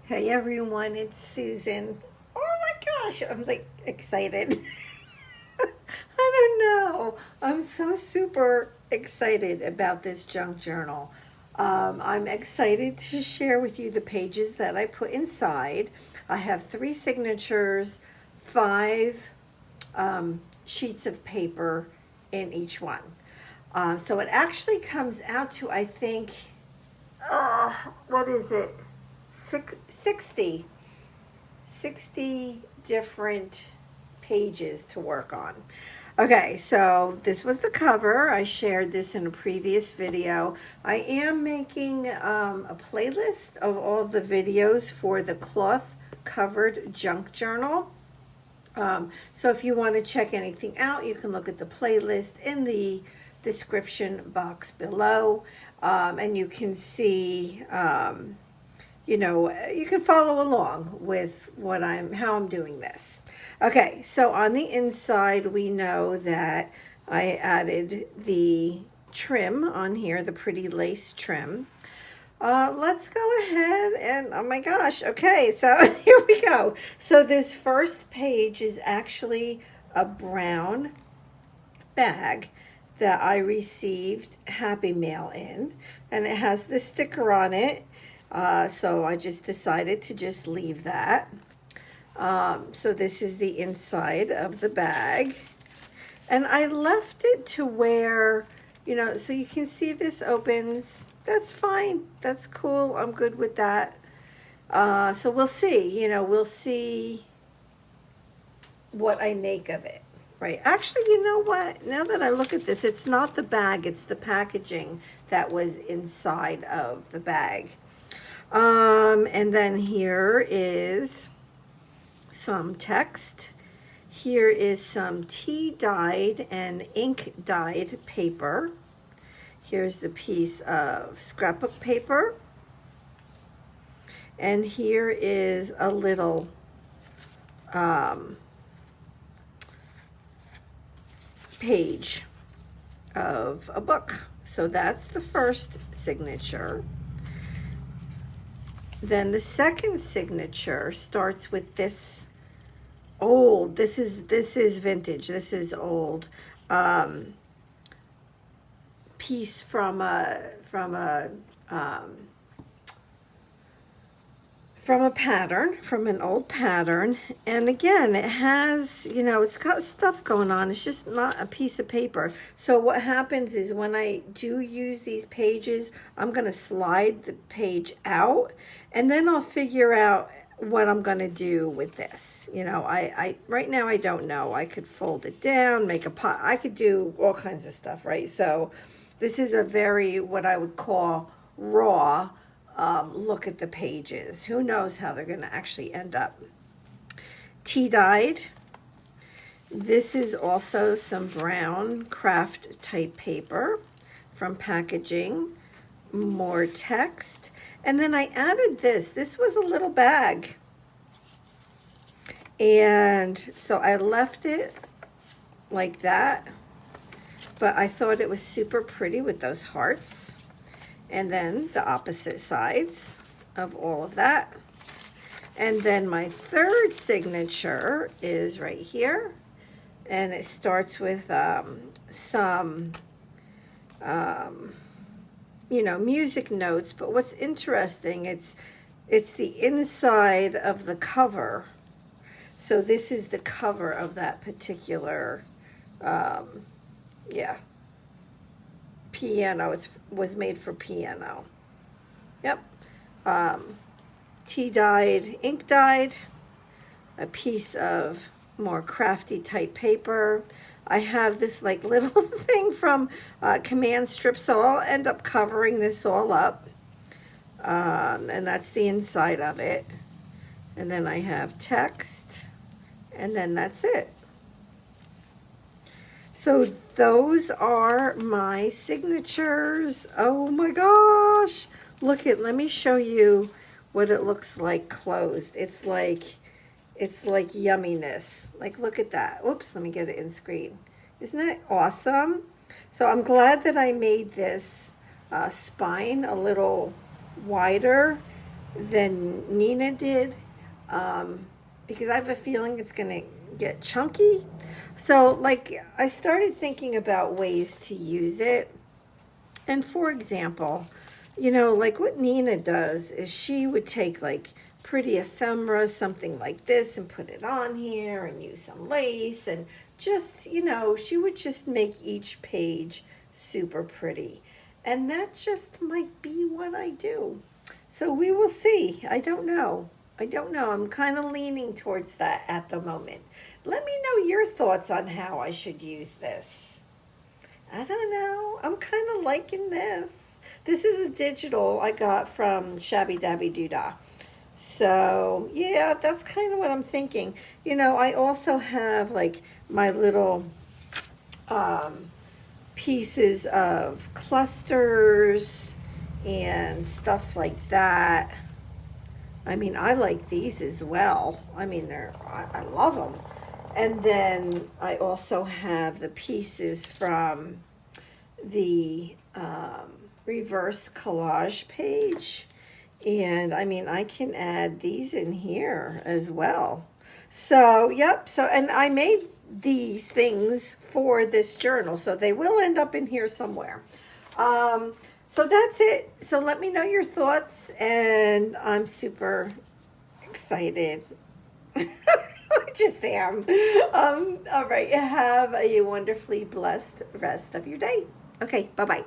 Hey everyone, it's Susan. Oh my gosh, I'm like excited. I don't know. I'm so super excited about this junk journal. I'm excited to share with you the pages that I put inside. I have three signatures, five sheets of paper in each one. So it actually comes out to, I think, what is it? 60 60 different pages to work on. Okay, so this was the cover. I shared this in a previous video. I am making a playlist of all the videos for the cloth covered junk journal. So if you want to check anything out, you can look at the playlist in the description box below. And you can see you can follow along with how I'm doing this. Okay, so on the inside, we know that I added the trim on here, the pretty lace trim. Let's go ahead and, oh my gosh, okay, so here we go. So this first page is actually a brown bag that I received Happy Mail in, and it has the sticker on it. So I just decided to just leave that. So this is the inside of the bag. And I left it to where, so you can see this opens. That's fine. That's cool. I'm good with that. So we'll see, we'll see what I make of it. Right. Actually, you know what? Now that I look at this, it's not the bag, it's the packaging that was inside of the bag. And then here is some text. Here is some tea dyed and ink dyed paper. Here's the piece of scrapbook paper. And here is a little page of a book. So that's the first signature. Then the second signature starts with this old, this is vintage, this is old, piece from a pattern, from an old pattern. And again, it has, it's got stuff going on. It's just not a piece of paper. So what happens is when I do use these pages, I'm going to slide the page out, and then I'll figure out what I'm going to do with this. I right now I don't know. I could fold it down, make a pot. I could do all kinds of stuff, right? So this is a very, what I would call raw look at the pages. Who knows how they're going to actually end up. Tea dyed. This is also some brown craft type paper from packaging. More text. And then I added this. This was a little bag. And so I left it like that. But I thought it was super pretty with those hearts. And then the opposite sides of all of that. And then my third signature is right here. And it starts with some, music notes. But what's interesting, it's the inside of the cover. So this is the cover of that particular, piano. It was made for piano. Yep. Tea dyed, ink dyed, a piece of more crafty type paper. I have this like little thing from Command Strip, so I'll end up covering this all up. And that's the inside of it. And then I have text, and then that's it. So those are my signatures. Oh my gosh. Let me show you what it looks like closed. It's like yumminess. Like, look at that. Oops, let me get it in screen. Isn't that awesome? So I'm glad that I made this spine a little wider than Nina did, because I have a feeling it's going to get chunky. So, like, I started thinking about ways to use it. And for example, like what Nina does is she would take like pretty ephemera, something like this, and put it on here and use some lace and just, she would just make each page super pretty. And that just might be what I do. So we will see. I don't know. I don't know. I'm kind of leaning towards that at the moment. Let me know your thoughts on how I should use this. I don't know. I'm kind of liking this. This is a digital I got from Shabby Dabby Doodah. So, yeah, that's kind of what I'm thinking. I also have like my little um, pieces of clusters and stuff like that. I mean, I like these as well. I mean, I love them. And then I also have the pieces from the reverse collage page. And I mean, I can add these in here as well. So, yep. So, and I made these things for this journal, so they will end up in here somewhere. So that's it. So let me know your thoughts, and I'm super excited. I just am. All right. Have a wonderfully blessed rest of your day. Okay. Bye bye.